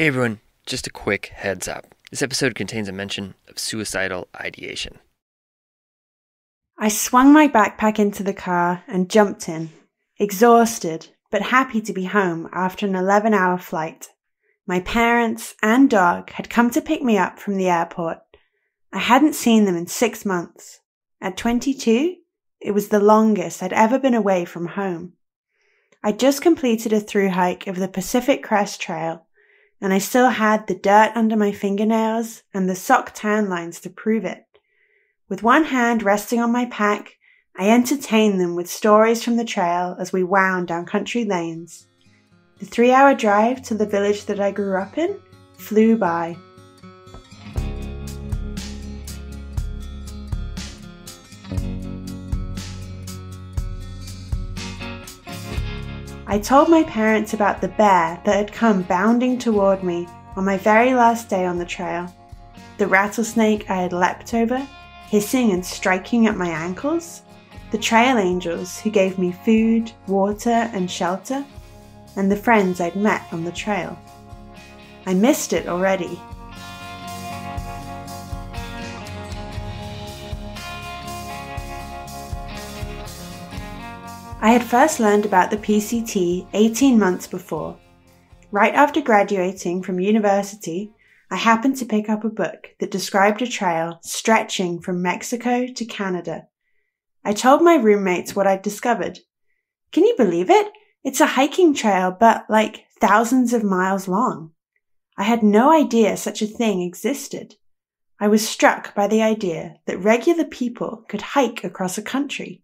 Hey everyone, just a quick heads up. This episode contains a mention of suicidal ideation. I swung my backpack into the car and jumped in, exhausted but happy to be home after an 11-hour flight. My parents and dog had come to pick me up from the airport. I hadn't seen them in 6 months. At 22, it was the longest I'd ever been away from home. I'd just completed a thru-hike of the Pacific Crest Trail, and I still had the dirt under my fingernails and the sock tan lines to prove it. With one hand resting on my pack, I entertained them with stories from the trail as we wound down country lanes. The 3-hour drive to the village that I grew up in flew by. I told my parents about the bear that had come bounding toward me on my very last day on the trail, the rattlesnake I had leapt over, hissing and striking at my ankles, the trail angels who gave me food, water, and shelter, and the friends I'd met on the trail. I missed it already. I had first learned about the PCT 18 months before. Right after graduating from university, I happened to pick up a book that described a trail stretching from Mexico to Canada. I told my roommates what I'd discovered. Can you believe it? It's a hiking trail, but like thousands of miles long. I had no idea such a thing existed. I was struck by the idea that regular people could hike across a country.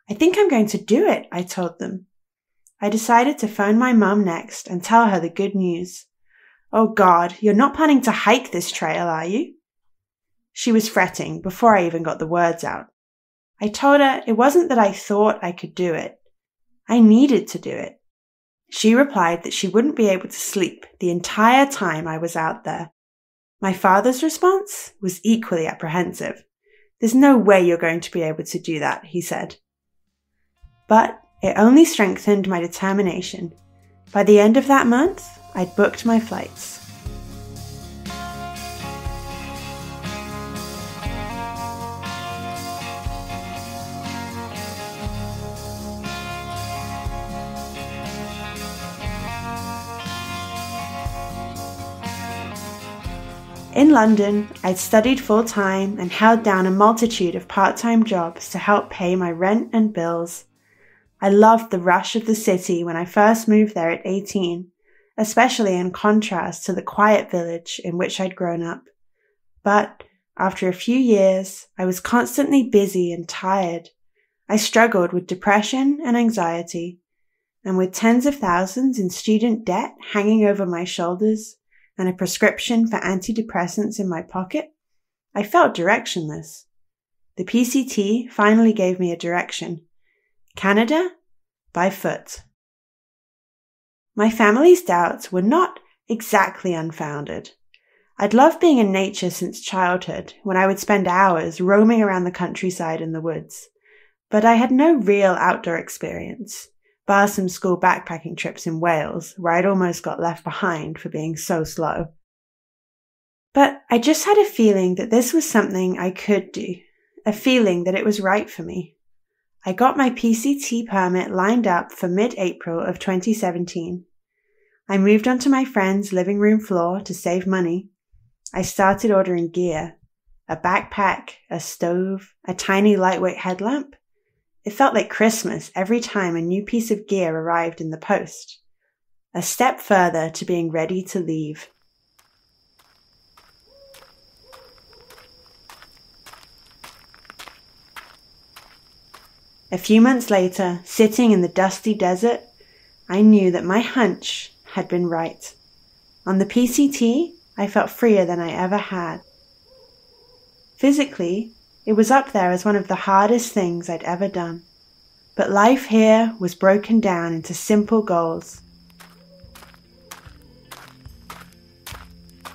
I think I'm going to do it, I told them. I decided to phone my mum next and tell her the good news. Oh God, you're not planning to hike this trail, are you? She was fretting before I even got the words out. I told her it wasn't that I thought I could do it. I needed to do it. She replied that she wouldn't be able to sleep the entire time I was out there. My father's response was equally apprehensive. There's no way you're going to be able to do that, he said. But it only strengthened my determination. By the end of that month, I'd booked my flights. In London, I'd studied full-time and held down a multitude of part-time jobs to help pay my rent and bills. I loved the rush of the city when I first moved there at 18, especially in contrast to the quiet village in which I'd grown up. But after a few years, I was constantly busy and tired. I struggled with depression and anxiety, and with tens of thousands in student debt hanging over my shoulders and a prescription for antidepressants in my pocket, I felt directionless. The PCT finally gave me a direction. Canada, by foot. My family's doubts were not exactly unfounded. I'd loved being in nature since childhood, when I would spend hours roaming around the countryside in the woods. But I had no real outdoor experience, bar some school backpacking trips in Wales, where I'd almost got left behind for being so slow. But I just had a feeling that this was something I could do, a feeling that it was right for me. I got my PCT permit lined up for mid-April of 2017. I moved onto my friend's living room floor to save money. I started ordering gear, a backpack, a stove, a tiny lightweight headlamp. It felt like Christmas every time a new piece of gear arrived in the post. A step further to being ready to leave. A few months later, sitting in the dusty desert, I knew that my hunch had been right. On the PCT, I felt freer than I ever had. Physically, it was up there as one of the hardest things I'd ever done. But life here was broken down into simple goals.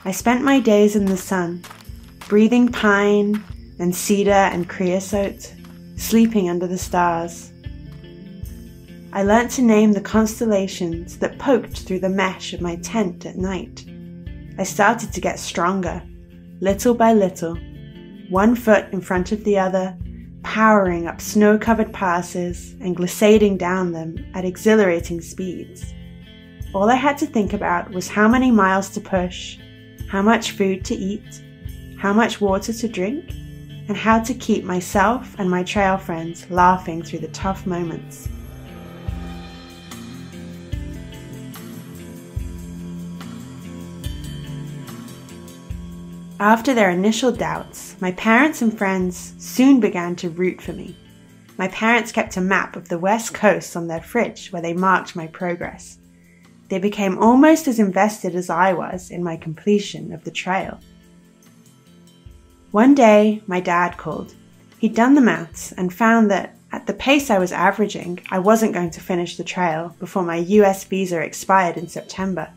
I spent my days in the sun, breathing pine and cedar and creosote, sleeping under the stars. I learnt to name the constellations that poked through the mesh of my tent at night. I started to get stronger, little by little, one foot in front of the other, powering up snow-covered passes and glissading down them at exhilarating speeds. All I had to think about was how many miles to push, how much food to eat, how much water to drink, and how to keep myself and my trail friends laughing through the tough moments. After their initial doubts, my parents and friends soon began to root for me. My parents kept a map of the West Coast on their fridge where they marked my progress. They became almost as invested as I was in my completion of the trail. One day, my dad called. He'd done the maths and found that at the pace I was averaging, I wasn't going to finish the trail before my US visa expired in September.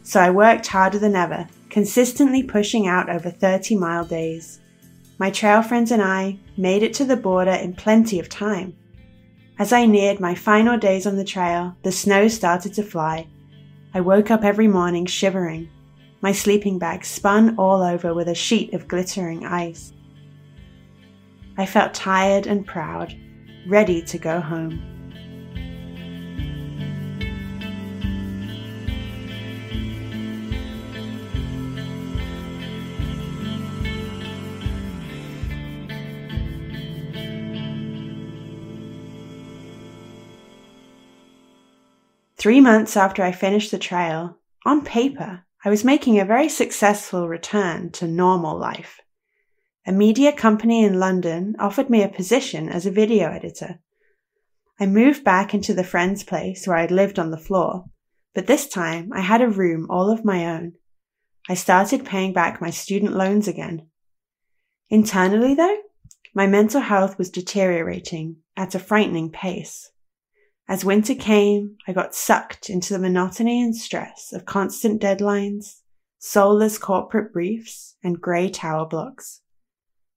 So I worked harder than ever, consistently pushing out over 30-mile days. My trail friends and I made it to the border in plenty of time. As I neared my final days on the trail, the snow started to fly. I woke up every morning shivering. My sleeping bag spun all over with a sheet of glittering ice. I felt tired and proud, ready to go home. Three months after I finished the trail, on paper, I was making a very successful return to normal life. A media company in London offered me a position as a video editor. I moved back into the friend's place where I'd lived on the floor, but this time I had a room all of my own. I started paying back my student loans again. Internally, though, my mental health was deteriorating at a frightening pace. As winter came, I got sucked into the monotony and stress of constant deadlines, soulless corporate briefs, and grey tower blocks.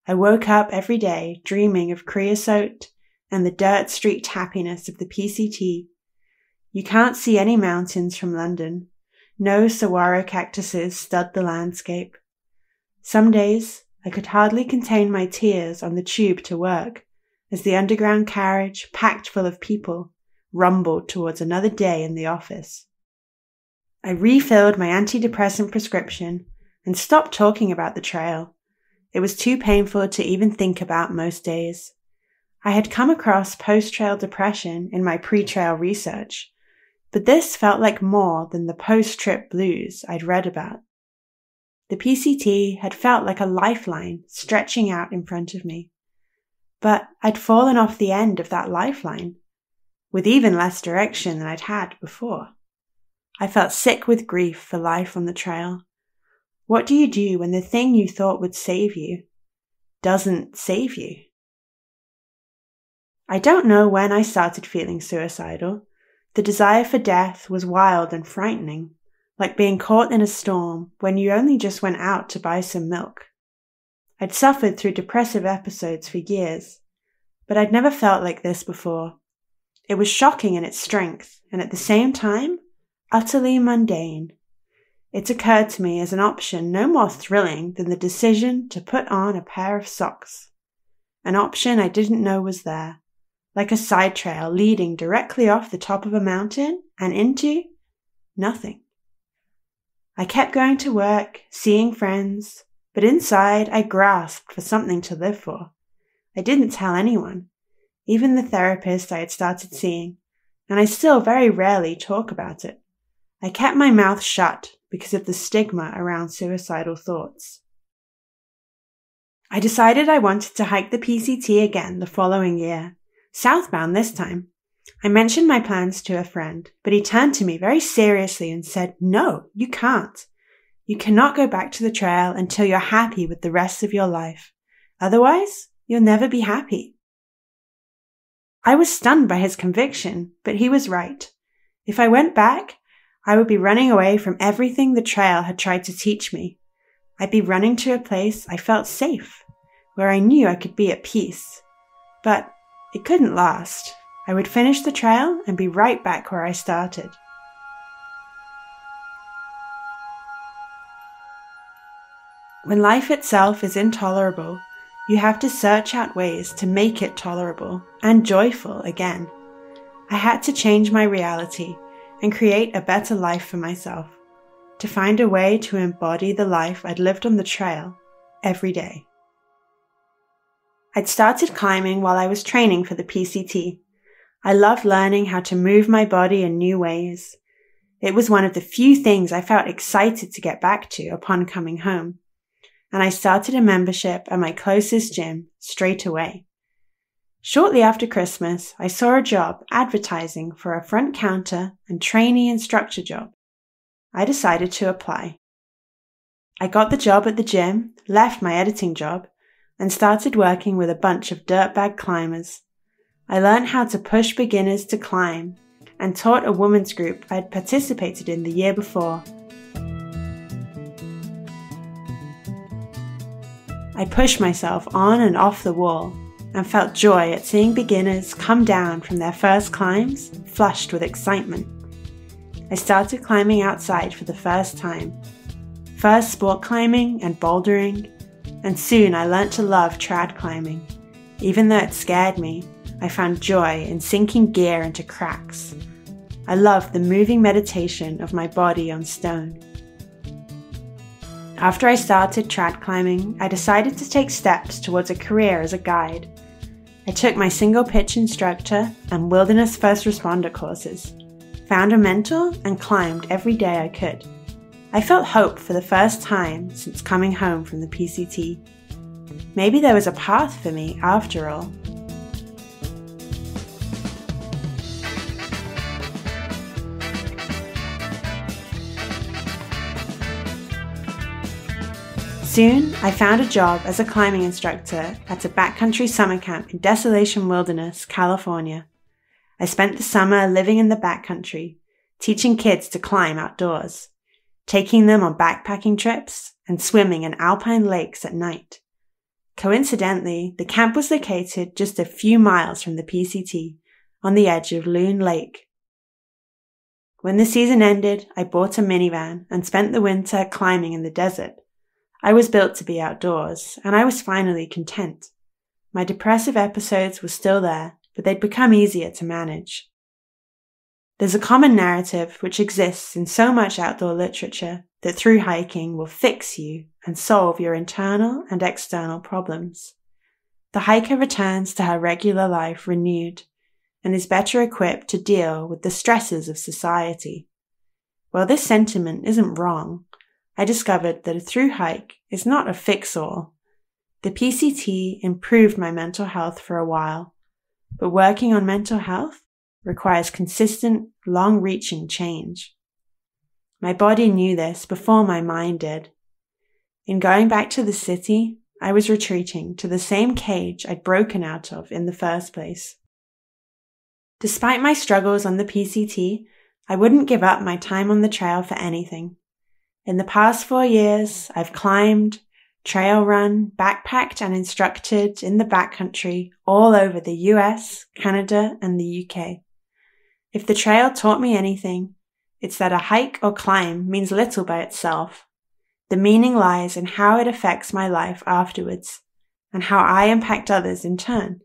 I woke up every day dreaming of creosote and the dirt-streaked happiness of the PCT. You can't see any mountains from London. No saguaro cactuses stud the landscape. Some days, I could hardly contain my tears on the tube to work as the underground carriage, packed full of people, rumbled towards another day in the office. I refilled my antidepressant prescription and stopped talking about the trail. It was too painful to even think about most days. I had come across post-trail depression in my pre-trail research, but this felt like more than the post-trip blues I'd read about. The PCT had felt like a lifeline stretching out in front of me, but I'd fallen off the end of that lifeline, with even less direction than I'd had before. I felt sick with grief for life on the trail. What do you do when the thing you thought would save you doesn't save you? I don't know when I started feeling suicidal. The desire for death was wild and frightening, like being caught in a storm when you only just went out to buy some milk. I'd suffered through depressive episodes for years, but I'd never felt like this before. It was shocking in its strength, and at the same time, utterly mundane. It occurred to me as an option no more thrilling than the decision to put on a pair of socks. An option I didn't know was there, like a side trail leading directly off the top of a mountain and into nothing. I kept going to work, seeing friends, but inside I grasped for something to live for. I didn't tell anyone, even the therapist I had started seeing, and I still very rarely talk about it. I kept my mouth shut because of the stigma around suicidal thoughts. I decided I wanted to hike the PCT again the following year, southbound this time. I mentioned my plans to a friend, but he turned to me very seriously and said, "No, you can't. You cannot go back to the trail until you're happy with the rest of your life. Otherwise, you'll never be happy." I was stunned by his conviction, but he was right. If I went back, I would be running away from everything the trail had tried to teach me. I'd be running to a place I felt safe, where I knew I could be at peace. But it couldn't last. I would finish the trail and be right back where I started. When life itself is intolerable, you have to search out ways to make it tolerable and joyful again. I had to change my reality and create a better life for myself, to find a way to embody the life I'd lived on the trail every day. I'd started climbing while I was training for the PCT. I loved learning how to move my body in new ways. It was one of the few things I felt excited to get back to upon coming home, and I started a membership at my closest gym straight away. Shortly after Christmas, I saw a job advertising for a front counter and trainee instructor job. I decided to apply. I got the job at the gym, left my editing job, and started working with a bunch of dirtbag climbers. I learned how to push beginners to climb and taught a women's group I'd participated in the year before. I pushed myself on and off the wall and felt joy at seeing beginners come down from their first climbs flushed with excitement. I started climbing outside for the first time. First sport climbing and bouldering, and soon I learnt to love trad climbing. Even though it scared me, I found joy in sinking gear into cracks. I loved the moving meditation of my body on stone. After I started trad climbing, I decided to take steps towards a career as a guide. I took my single pitch instructor and wilderness first responder courses, found a mentor, and climbed every day I could. I felt hope for the first time since coming home from the PCT. Maybe there was a path for me after all. Soon, I found a job as a climbing instructor at a backcountry summer camp in Desolation Wilderness, California. I spent the summer living in the backcountry, teaching kids to climb outdoors, taking them on backpacking trips and swimming in alpine lakes at night. Coincidentally, the camp was located just a few miles from the PCT, on the edge of Loon Lake. When the season ended, I bought a minivan and spent the winter climbing in the desert. I was built to be outdoors, and I was finally content. My depressive episodes were still there, but they'd become easier to manage. There's a common narrative which exists in so much outdoor literature that thru-hiking will fix you and solve your internal and external problems. The hiker returns to her regular life renewed and is better equipped to deal with the stresses of society. While this sentiment isn't wrong, I discovered that a thru-hike is not a fix-all. The PCT improved my mental health for a while, but working on mental health requires consistent, long-reaching change. My body knew this before my mind did. In going back to the city, I was retreating to the same cage I'd broken out of in the first place. Despite my struggles on the PCT, I wouldn't give up my time on the trail for anything. In the past 4 years, I've climbed, trail run, backpacked and instructed in the backcountry all over the US, Canada, and the UK. If the trail taught me anything, it's that a hike or climb means little by itself. The meaning lies in how it affects my life afterwards, and how I impact others in turn.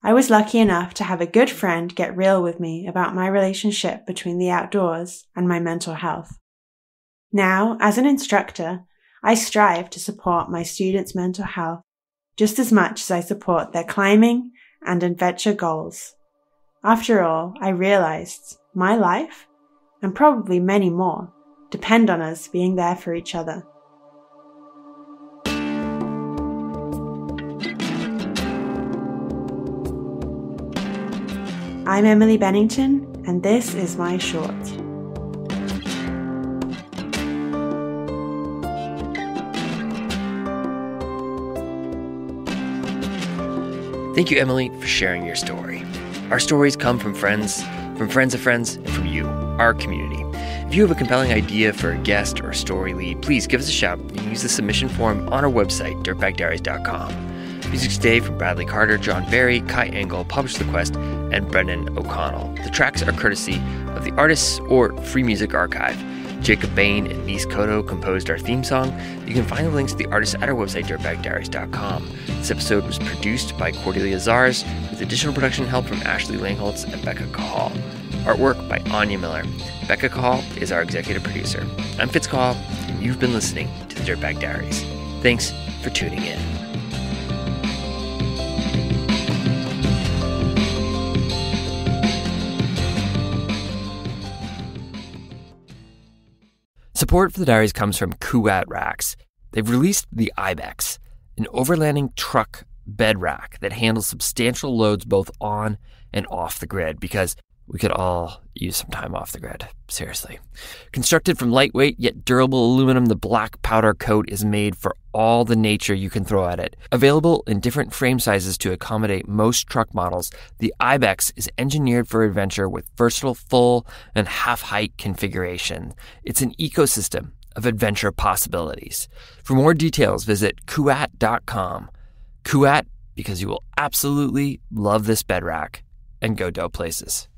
I was lucky enough to have a good friend get real with me about my relationship between the outdoors and my mental health. Now, as an instructor, I strive to support my students' mental health just as much as I support their climbing and adventure goals. After all, I realized my life, and probably many more, depend on us being there for each other. I'm Emily Benington, and this is my short. Thank you, Emily, for sharing your story. Our stories come from friends of friends, and from you, our community. If you have a compelling idea for a guest or a story lead, please give us a shout. You can use the submission form on our website, dirtbagdiaries.com. Music today from Bradley Carter, John Barry, Kai Engel, Publish the Quest, and Brendan O'Connell. The tracks are courtesy of the Artists or Free Music Archive. Jacob Bain and Mies Cotto composed our theme song. You can find the links to the artists at our website, dirtbagdiaries.com. This episode was produced by Cordelia Zars, with additional production help from Ashley Langholtz and Becca Cahal. Artwork by Anya Miller. Becca Cahal is our executive producer. I'm Fitz Cahal, and you've been listening to the Dirtbag Diaries. Thanks for tuning in. Support for the Diaries comes from Kuat Racks. They've released the Ibex, an overlanding truck bed rack that handles substantial loads both on and off the grid, because we could all use some time off the grid, seriously. Constructed from lightweight yet durable aluminum, the black powder coat is made for all the nature you can throw at it. Available in different frame sizes to accommodate most truck models, the Ibex is engineered for adventure with versatile full and half-height configuration. It's an ecosystem of adventure possibilities. For more details, visit kuat.com. Kuat, because you will absolutely love this bed rack and go dope places.